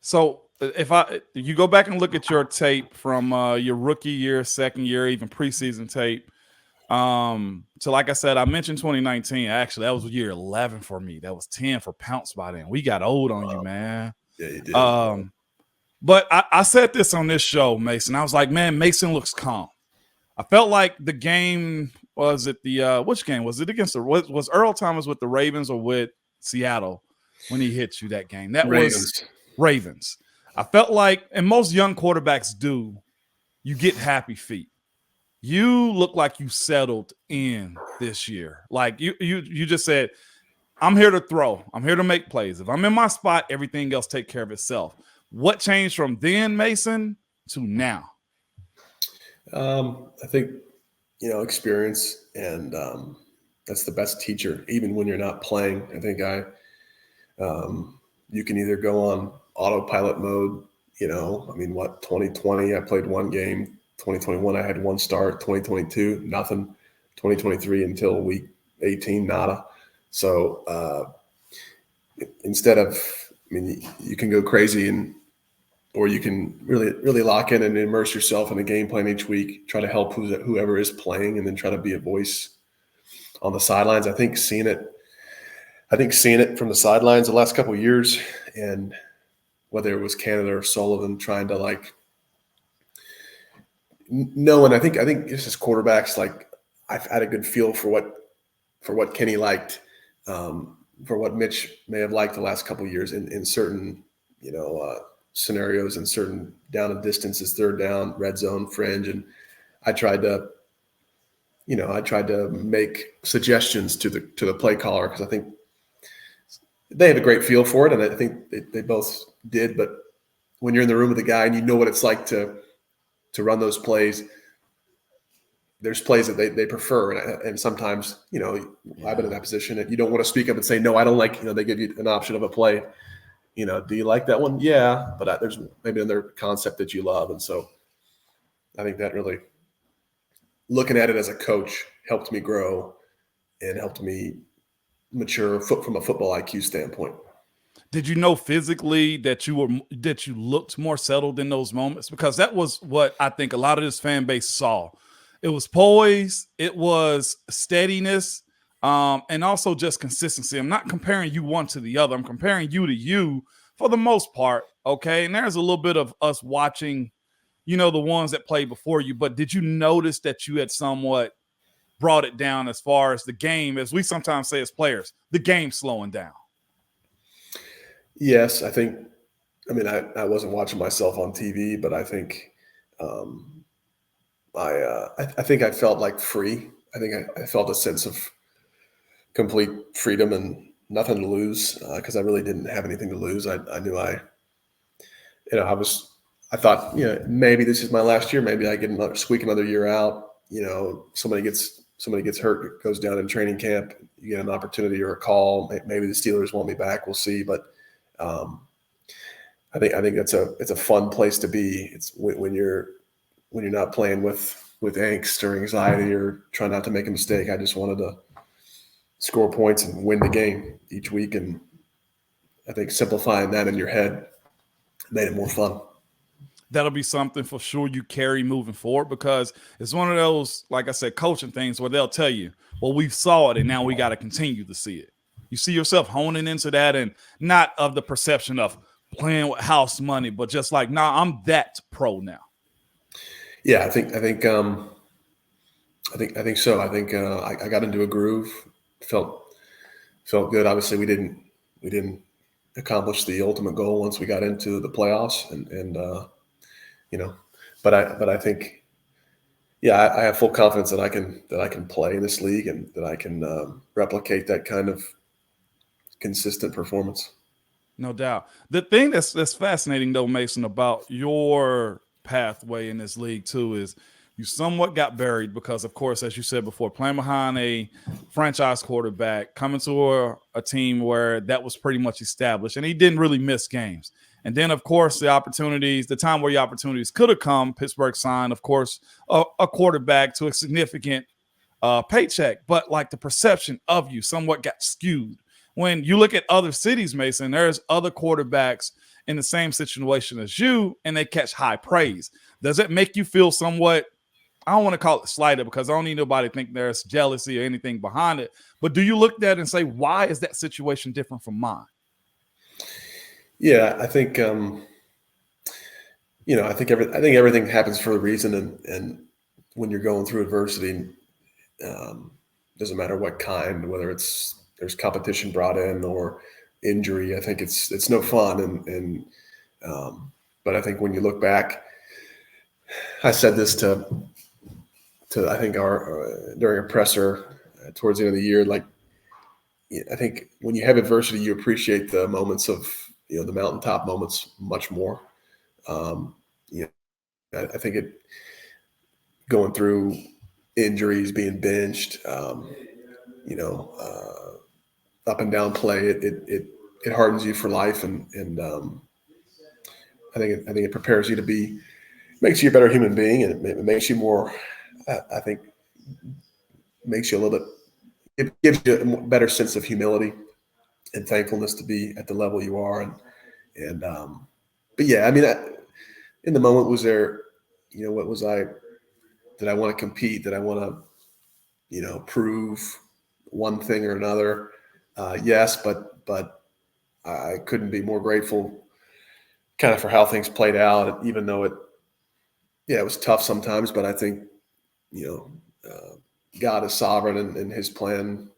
So if you go back and look at your tape from your rookie year, second year, even preseason tape, so like I said, I mentioned 2019. Actually, that was year 11 for me. That was 10 for Pounce by then. We got old on you, man. Yeah, you did. But I said this on this show, Mason. I was like, man, Mason looks calm. I felt like the game was it the which game was it against the was Earl Thomas with the Ravens or with Seattle when he hit you that game? That Ravens. was Ravens. I felt like, and most young quarterbacks do, you get happy feet. You look like you settled in this year. Like you just said, I'm here to throw. I'm here to make plays. If I'm in my spot, everything else take care of itself. What changed from then, Mason, to now? I think, experience, and that's the best teacher, even when you're not playing. I think you can either go on autopilot mode, 2020, I played one game. 2021, I had one start. 2022, nothing. 2023 until week 18, nada. So instead of, you can go crazy or you can really, really lock in and immerse yourself in a game plan each week, try to help whoever is playing, and then try to be a voice on the sidelines. I think seeing it from the sidelines the last couple of years, and whether it was Canada or Sullivan trying to knowing, I think just as quarterbacks, I've had a good feel for what Kenny liked, for what Mitch may have liked the last couple of years in certain, scenarios and certain down and distances, third down, red zone, fringe. And I tried to make suggestions to the play caller, because I think they have a great feel for it, and I think they both did. But when you're in the room with the guy and you know what it's like to run those plays, there's plays that they prefer. And sometimes, I've been in that position and you don't want to speak up and say, no, I don't like, they give you an option of a play. Do you like that one? Yeah. But there's maybe another concept that you love. And so I think that really, looking at it as a coach, helped me grow and helped me mature from a football IQ standpoint. Did you know physically that you looked more settled in those moments? Because that was what I think a lot of this fan base saw. It was poise, it was steadiness, and also just consistency. I'm not comparing you one to the other. I'm comparing you to you for the most part, okay? And there's a little bit of us watching, the ones that played before you. But did you notice that you had somewhat brought it down as far as the game, as we sometimes say as players, the game slowing down? Yes, I think, I wasn't watching myself on TV, but I think I think I felt like free. I think I felt a sense of complete freedom and nothing to lose, because I really didn't have anything to lose. I knew I thought, maybe this is my last year. Maybe I get squeak another year out. Somebody gets hurt, goes down in training camp. You get an opportunity or a call. Maybe the Steelers want me back. We'll see. But I think it's a fun place to be. It's when you're not playing with angst or anxiety or trying not to make a mistake. I just wanted to score points and win the game each week. And I think simplifying that in your head made it more fun. That'll be something for sure you carry moving forward, because it's one of those, like I said, coaching things where they'll tell you, well, we saw it and now we got to continue to see it. You see yourself honing into that, and not of the perception of playing with house money, but just like, nah, I'm that pro now. Yeah, I think so. I think I got into a groove, felt good. Obviously, we didn't accomplish the ultimate goal once we got into the playoffs, but I think, yeah, I have full confidence that I can play in this league and that I can replicate that kind of consistent performance. No doubt. The thing that's fascinating though, Mason, about your pathway in this league too is you somewhat got buried because, of course, as you said before, playing behind a franchise quarterback, coming to a team where that was pretty much established, and he didn't really miss games. And then, of course, the time where your opportunities could have come, Pittsburgh signed, of course, a quarterback to a significant paycheck. But like the perception of you somewhat got skewed. When you look at other cities, Mason, there's other quarterbacks in the same situation as you and they catch high praise? Does it make you feel somewhat, I don't want to call it slighted because I don't need nobody to think there's jealousy or anything behind it, but do you look at that and say, why is that situation different from mine? Yeah, I think I think everything happens for a reason, and when you're going through adversity, doesn't matter what kind, whether there's competition brought in or injury. I think it's no fun, but I think when you look back, I said this to I think during a presser towards the end of the year, like I think when you have adversity, you appreciate the moments of the mountaintop moments much more. I think going through injuries, being benched, up and down play, it hardens you for life, and I think it prepares you makes you a better human being, and it makes you more. I think makes you a little bit. It gives you a better sense of humility and thankfulness to be at the level you are, but yeah, I mean, in the moment, was there, what was I? Did I want to compete? Did I want to, prove one thing or another? Yes, but I couldn't be more grateful, kind of, for how things played out. Even though it was tough sometimes, but I think, God is sovereign, and His plan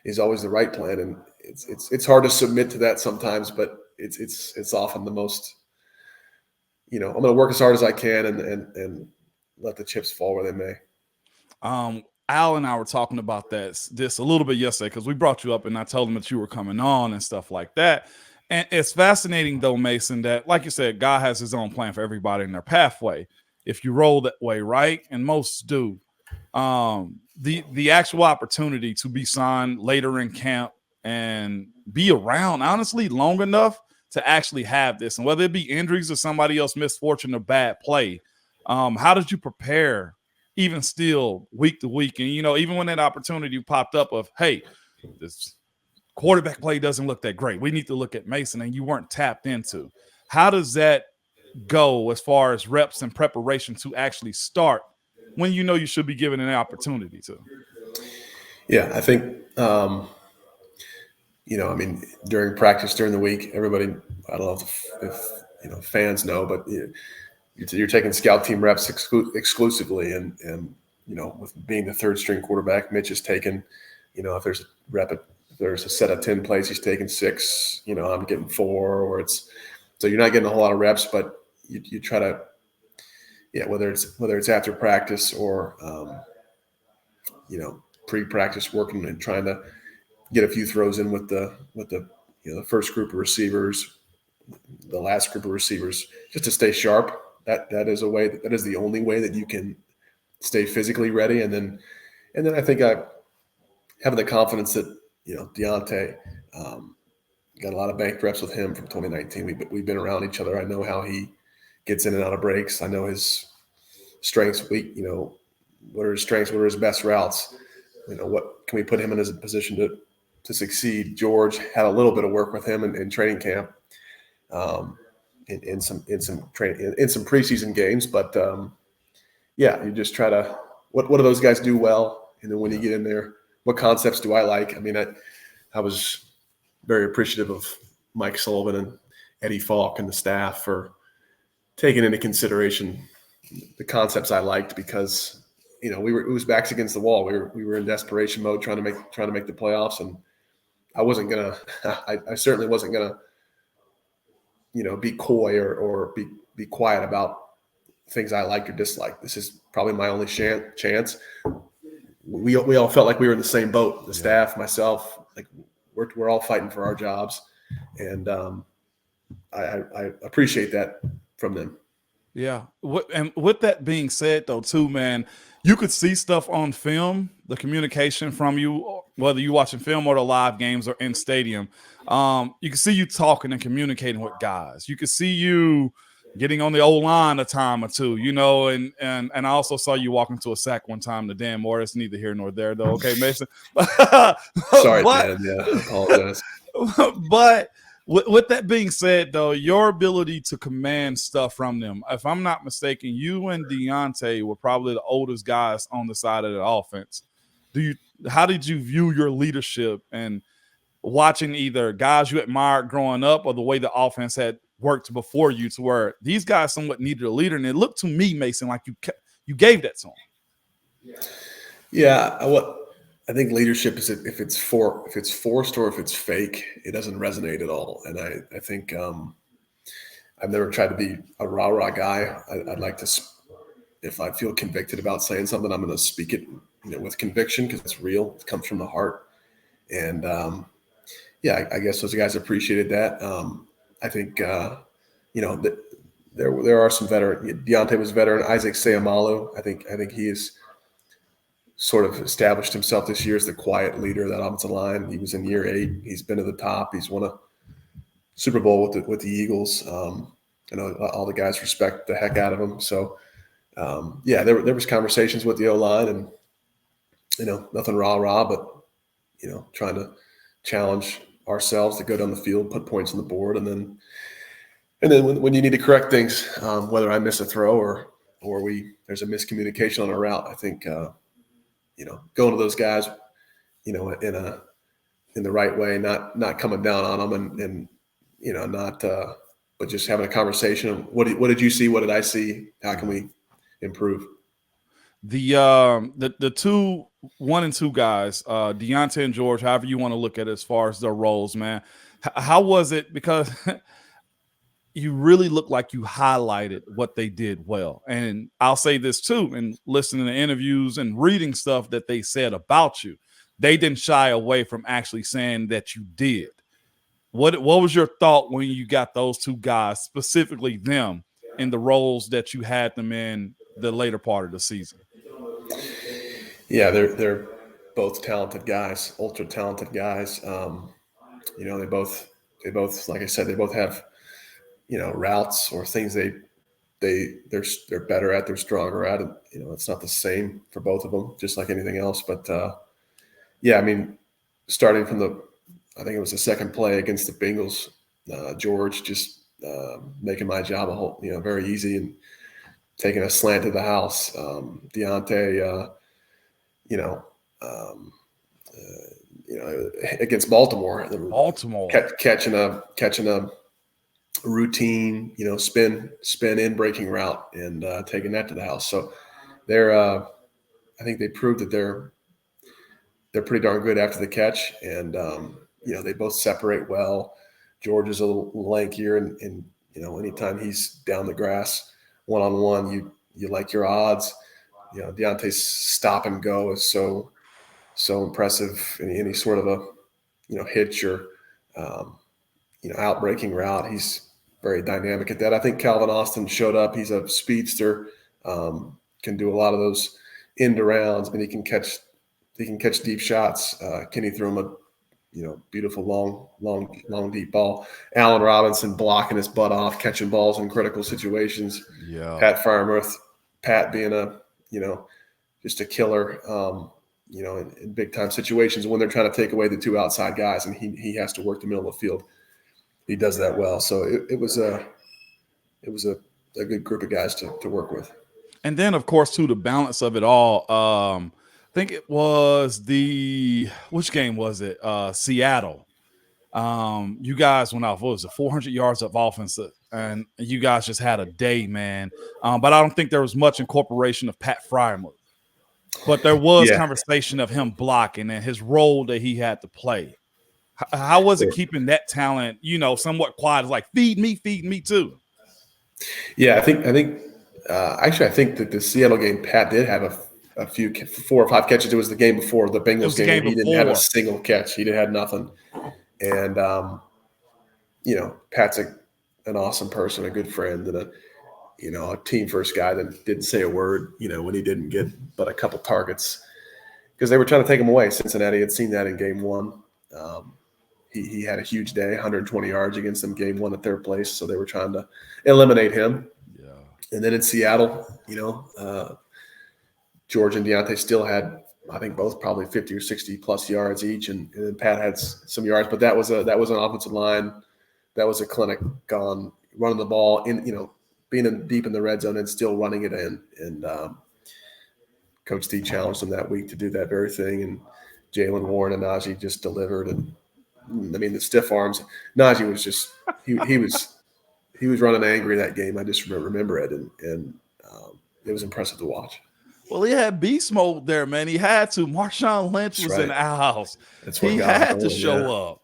is always the right plan, and it's hard to submit to that sometimes, but it's often the most. I'm going to work as hard as I can and let the chips fall where they may. Al and I were talking about this a little bit yesterday because we brought you up and I told him that you were coming on and stuff like that. And it's fascinating, though, Mason, that, like you said, God has His own plan for everybody in their pathway. If you roll that way, right? And most do. The actual opportunity to be signed later in camp and be around, honestly, long enough to actually have this, and whether it be injuries or somebody else misfortune or bad play, how did you prepare even still week to week? And, even when that opportunity popped up of, hey, this quarterback play doesn't look that great, we need to look at Mason, and you weren't tapped into. How does that go as far as reps and preparation to actually start when you should be given an opportunity to? Yeah, I think, I mean, during practice, during the week, everybody, I don't know if fans know, but you're taking scout team reps exclusively. And with being the third string quarterback, Mitch is taking, if there's if there's a set of 10 plays, he's taking 6, I'm getting 4, so you're not getting a whole lot of reps, but you try to, whether it's after practice or, pre-practice, working and trying to get a few throws in with the the first group of receivers, the last group of receivers, just to stay sharp. That is the only way that you can stay physically ready. And then I think having the confidence that Deontay, got a lot of bank reps with him from 2019. We've been around each other. I know how he gets in and out of breaks. I know his strengths. What are his strengths? What are his best routes? What can we put him in as a position to succeed? George had a little bit of work with him in training camp, in some preseason games. But you just try to what do those guys do well, and then when you get in there, what concepts do I like? I mean, I was very appreciative of Mike Sullivan and Eddie Falk and the staff for taking into consideration the concepts I liked, because it was backs against the wall. We were in desperation mode trying to make the playoffs, and I certainly wasn't gonna be coy or be quiet about things I liked or disliked. This is probably my only chance. We all felt like we were in the same boat. The staff, myself, like we're all fighting for our jobs, and I appreciate that from them. Yeah. And with that being said, though, too, man, you could see stuff on film, the communication from you, whether you're watching film or the live games or in stadium. You can see you talking and communicating with guys. You can see you getting on the old line a time or two, and I also saw you walk into a sack one time to Dan Morris. Neither here nor there, though. Okay, Mason. Sorry, man. Yeah, I apologize. But With that being said, though, your ability to command stuff from them, if I'm not mistaken, you and Dejounte were probably the oldest guys on the side of the offense. How did you view your leadership and watching either guys you admired growing up or the way the offense had worked before you, to where these guys somewhat needed a leader? And it looked to me, Mason, like you gave that to them. Yeah, I think leadership is if it's forced or if it's fake, it doesn't resonate at all. And I think I've never tried to be a rah-rah guy. I'd like to, if I feel convicted about saying something, I'm going to speak it, with conviction, because it's real. It comes from the heart. And yeah, I guess those guys appreciated that. I think that there are some veteran. Dejounte was veteran. Isaac Seumalo, I think he is sort of established himself this year as the quiet leader of that offensive line. He was in year 8. He's been to the top. He's won a Super Bowl with the Eagles. I know all the guys respect the heck out of him. So yeah, there was conversations with the O-line, and nothing rah-rah, but trying to challenge ourselves to go down the field, put points on the board, and then when you need to correct things, whether I miss a throw or there's a miscommunication on a route, I think going to those guys, in the right way, not coming down on them, and not but just having a conversation. What did you see? What did I see? How can we improve? The 2, 1 and 2 guys, Dejounte and George, however you want to look at it as far as their roles, man. How was it? Because you really look like you highlighted what they did well. And I'll say this too, and listening to interviews and reading stuff that they said about you, they didn't shy away from actually saying that you did. What was your thought when you got those 2 guys, specifically them, in the roles that you had them in the later part of the season? Yeah, they're both talented guys, ultra talented guys. They both, like I said, they both have, routes or things they're better at, they're stronger at. And, it's not the same for both of them, just like anything else. But yeah, I mean, starting from I think it was the second play against the Bengals, George just making my job very easy and taking a slant to the house. Dejounte, against Baltimore, catching a routine, spin in breaking route and taking that to the house. So I think they proved that they're pretty darn good after the catch, and they both separate well. George is a little lankier, and anytime he's down the grass one-on-one, you like your odds. Deontay's stop and go is so impressive. Any sort of a hitch or out-breaking route, he's very dynamic at that. I think Calvin Austin showed up. He's a speedster, can do a lot of those end arounds, but he can catch deep shots. Kenny threw him a beautiful long deep ball. Allen Robinson blocking his butt off, catching balls in critical situations. Yeah. Pat Pat being just a killer, in big time situations when they're trying to take away the 2 outside guys and he has to work the middle of the field. He does that well. So it was a good group of guys to work with. And then, of course, too, the balance of it all. I think it was which game was it? Seattle. You guys went off, what was it, 400 yards of offense, and you guys just had a day, man. But I don't think there was much incorporation of Pat Freiermuth. But there was conversation of him blocking and his role that he had to play. How was it keeping that talent, somewhat quiet? It's like, feed me too. Yeah, I think that the Seattle game, Pat did have a few 4 or 5 catches. It was the game before the Bengals game. He didn't have a single catch. He had nothing. And Pat's an awesome person, a good friend, and a team first guy that didn't say a word, when he didn't get but a couple targets, because they were trying to take him away. Cincinnati had seen that in game 1. He had a huge day, 120 yards against them game 1 at their place. So they were trying to eliminate him. Yeah. And then in Seattle, George and Dejounte still had, I think, both probably 50 or 60 plus yards each. And then Pat had some yards, but that was an offensive line that was a clinic on running the ball in, being deep in the red zone and still running it in. And Coach D challenged him that week to do that very thing. And Jalen Warren and Najee just delivered. And I mean, the stiff arms, Najee was just, he was running angry that game. I just remember it. And it was impressive to watch. Well, he had beast mode there, man. He had to. Marshawn Lynch was in our house. He had to show up.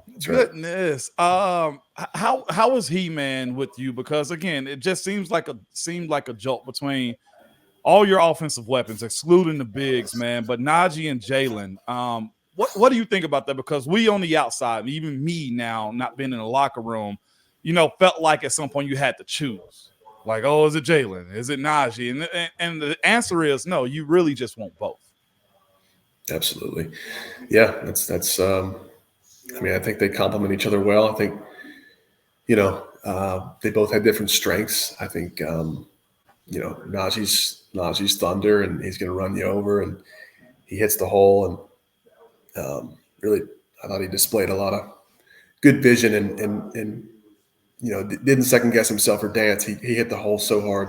That's Goodness. Right. How was he, man, with you? Because again, it just seemed like a jolt between all your offensive weapons, excluding the bigs, man. But Najee and Jalen, what do you think about that? Because we on the outside, even me now, not being in the locker room, felt like at some point you had to choose. Like, oh, is it Jalen? Is it Najee? And the answer is no. You really just want both. Absolutely, yeah. That's. I mean, I think they complement each other well. I think, they both had different strengths. I think, Najee's thunder, and he's going to run you over, and he hits the hole. And really, I thought he displayed a lot of good vision and didn't second guess himself or dance. He hit the hole so hard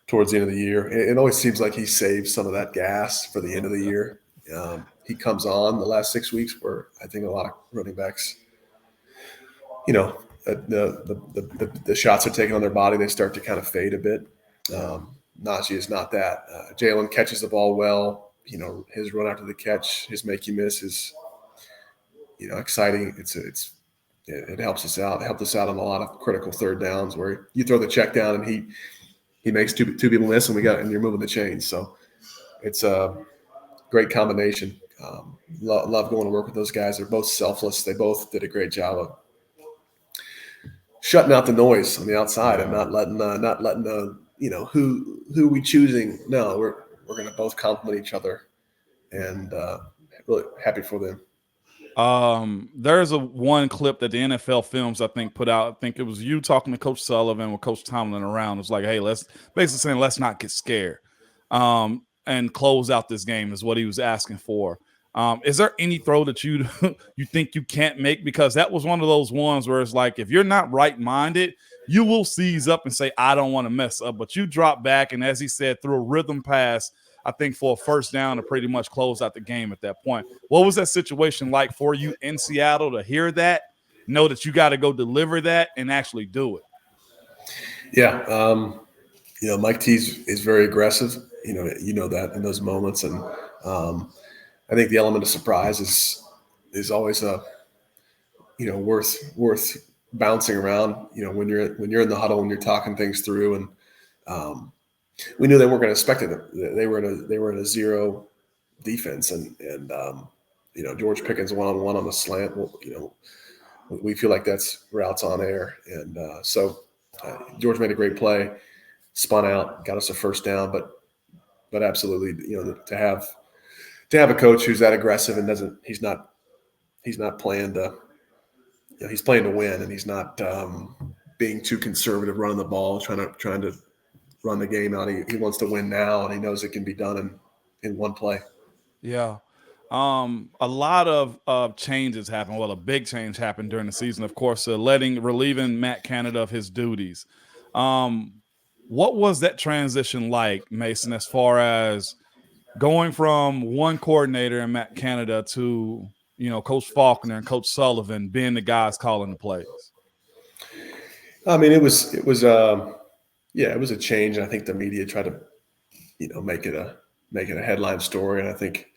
towards the end of the year. It always seems like he saves some of that gas for the end of the year. He comes on the last 6 weeks where I think a lot of running backs, the shots are taken on their body. They start to kind of fade a bit. Najee is not that. Jalen catches the ball well. His run after the catch, his make you miss is, exciting. It helps us out. It helped us out on a lot of critical third downs where you throw the check down and he makes two people miss and you're moving the chains. So it's a great combination. Love going to work with those guys. They're both selfless. They both did a great job of shutting out the noise on the outside and not letting the who we choosing. No, we're going to both complement each other, and really happy for them. There's one clip that the NFL Films, I think, put out. I think it was you talking to Coach Sullivan with Coach Tomlin around. It was like, hey, let's basically saying, let's not get scared. And close out this game is what he was asking for. Is there any throw that you think you can't make? Because that was one of those ones where it's like, if you're not right-minded, you will seize up and say, I don't want to mess up. But you drop back, and as he said, threw a rhythm pass, I think, for a first down to pretty much close out the game at that point. What was that situation like for you in Seattle to hear that, know that you got to go deliver that and actually do it? Yeah. Mike T is very aggressive. You know that in those moments. And I think the element of surprise is always worth bouncing around, when you're in the huddle, when you're talking things through. And we knew they weren't going to expect it. They were in a zero defense, and George Pickens one-on-one on the slant. Well, we feel like that's routes on air, and so George made a great play, spun out, got us a first down. But absolutely, to have a coach who's that aggressive and he's not playing to, he's playing to win, and he's not being too conservative running the ball, trying to run the game out. He wants to win now, and he knows it can be done in one play. Yeah. A lot of changes happened. Well, a big change happened during the season, of course, relieving Matt Canada of his duties. What was that transition like, Mason, as far as going from one coordinator in Matt Canada to, Coach Faulkner and Coach Sullivan being the guys calling the plays? I mean, it was a change. And I think the media tried to, make it a headline story. And I think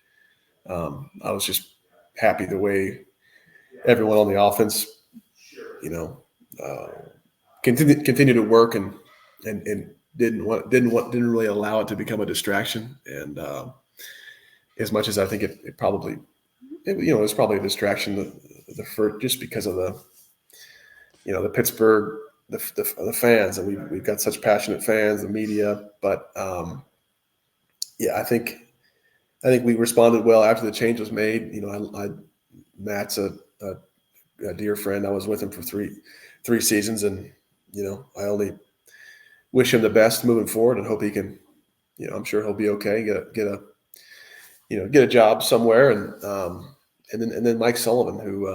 I was just happy the way everyone on the offense, continue to work and didn't really allow it to become a distraction. And as much as I think it probably, it was probably a distraction just because of the Pittsburgh, the fans, and we've got such passionate fans, the media. But I think we responded well after the change was made. Matt's a dear friend. I was with him for three seasons, and I only wish him the best moving forward, and hope he can. I'm sure he'll be okay. Get a job somewhere, and then Mike Sullivan, who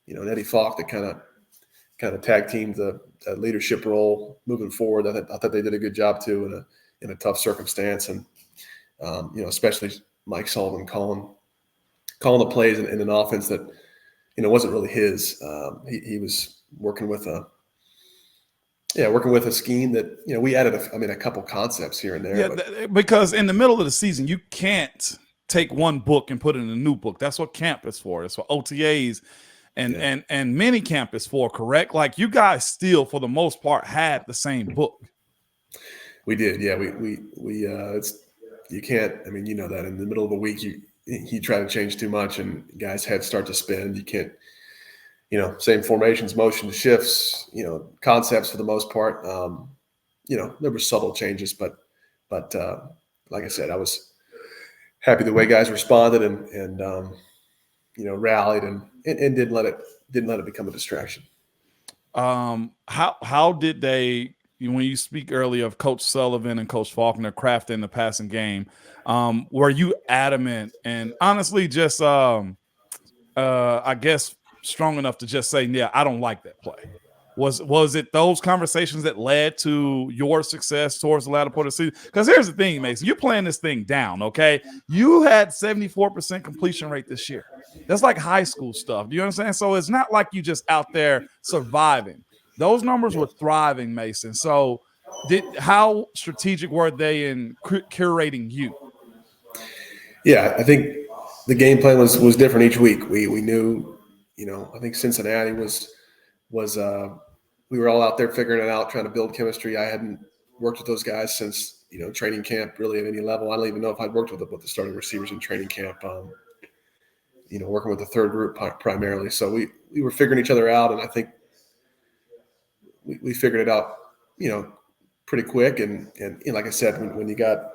and Eddie Falk, that kind kind of tag teamed the leadership role moving forward. I thought they did a good job too in a tough circumstance, and especially Mike Sullivan calling the plays in an offense that wasn't really his. He was working with a scheme that we added a couple concepts here and there. Yeah, because in the middle of the season you can't take one book and put it in a new book. That's what camp is for. That's what OTAs and mini camp is for, correct? Like, you guys still, for the most part, had the same book. We did, yeah. You can't. I mean, that in the middle of the week, you try to change too much, and guys' heads start to spin. You can't. Same formations, motion, shifts. Concepts for the most part. There were subtle changes, but like I said, I was happy the way guys responded and rallied and didn't let it become a distraction. How did they, when you speak earlier of Coach Sullivan and Coach Faulkner crafting the passing game, were you adamant and honestly just I guess strong enough to just say, yeah, I don't like that play? Was it those conversations that led to your success towards the latter part of the season? Because here's the thing, Mason, you're playing this thing down, okay? You had 74% completion rate this year. That's like high school stuff. Do you understand? So it's not like you just out there surviving. Those numbers were thriving, Mason. So how strategic were they in curating you? Yeah, I think the game plan was different each week. We knew, I think Cincinnati was we were all out there figuring it out, trying to build chemistry. I hadn't worked with those guys since, training camp really at any level. I don't even know if I'd worked with the starting receivers in training camp, working with the third group primarily. So we were figuring each other out, and I think we figured it out, pretty quick. And like I said, when you got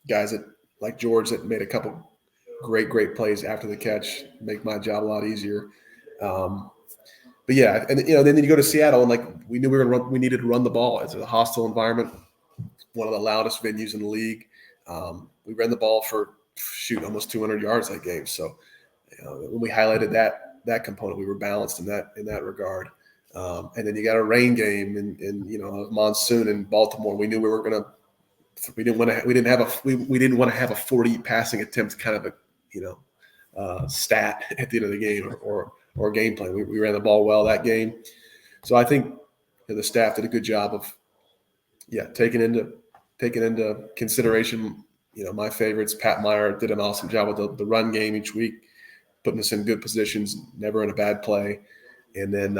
guys like George that made a couple great plays after the catch, make my job a lot easier. But yeah, and then you go to Seattle, and like we knew we needed to run the ball. It's a hostile environment, one of the loudest venues in the league. We ran the ball for almost 200 yards that game. So when we highlighted that component, we were balanced in that regard. And then you got a rain game in a monsoon in Baltimore. We knew we didn't want to have a 40 passing attempt kind of a stat at the end of the game or game plan. We ran the ball well that game. So I think the staff did a good job of taking into consideration my favorites. Pat Meyer did an awesome job with the run game each week, putting us in good positions, never in a bad play. And then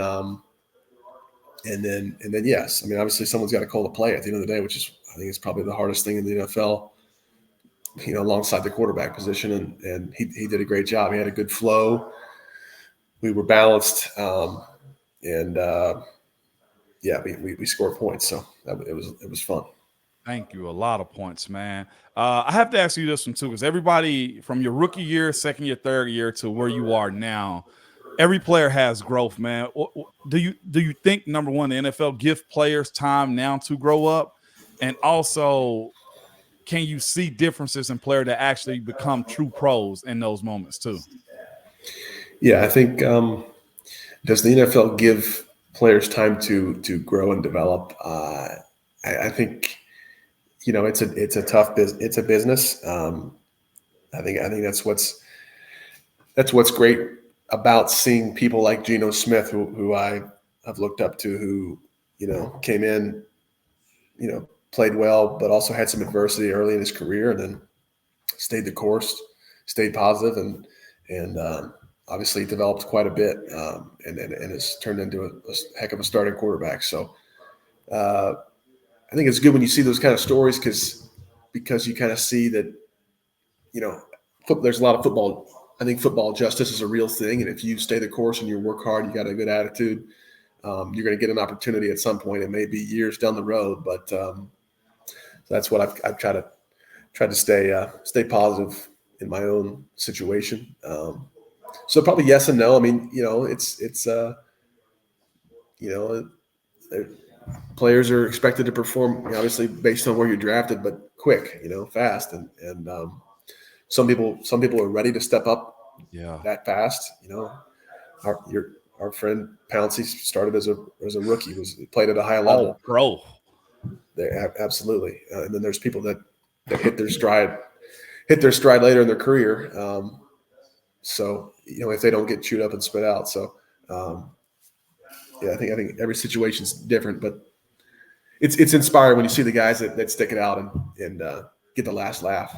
yes, I mean, obviously someone's got to call the play at the end of the day, which is, I think, it's probably the hardest thing in the NFL, alongside the quarterback position. And he did a great job. He had a good flow. We were balanced. We scored points. So it was fun. Thank you. A lot of points, man. I have to ask you this one too, because everybody from your rookie year, second year, third year to where you are now, every player has growth, man. Do you think, number one, the NFL give players time now to grow up? And also, can you see differences in players that actually become true pros in those moments too? Yeah, I think does the NFL give players time to grow and develop? I think it's a tough business. It's a business. I think that's what's great about seeing people like Geno Smith, who I have looked up to, who came in, played well, but also had some adversity early in his career, and then stayed the course, stayed positive, and obviously developed quite a bit, and has turned into a heck of a starting quarterback. So I think it's good when you see those kind of stories, because you kind of see that, there's a lot of football. I think football justice is a real thing, and if you stay the course and you work hard, you got a good attitude, you're going to get an opportunity at some point. It may be years down the road, but that's what I've tried to stay positive in my own situation. So probably yes and no. I mean, players are expected to perform, obviously based on where you're drafted, but quick, fast, and some people are ready to step up that fast. our friend Pouncey started as a rookie, played at a high level. Oh, pro. Absolutely. And then there's people that hit their stride later in their career. So, if they don't get chewed up and spit out. So, I think every situation's different, but it's inspiring when you see the guys that stick it out and get the last laugh.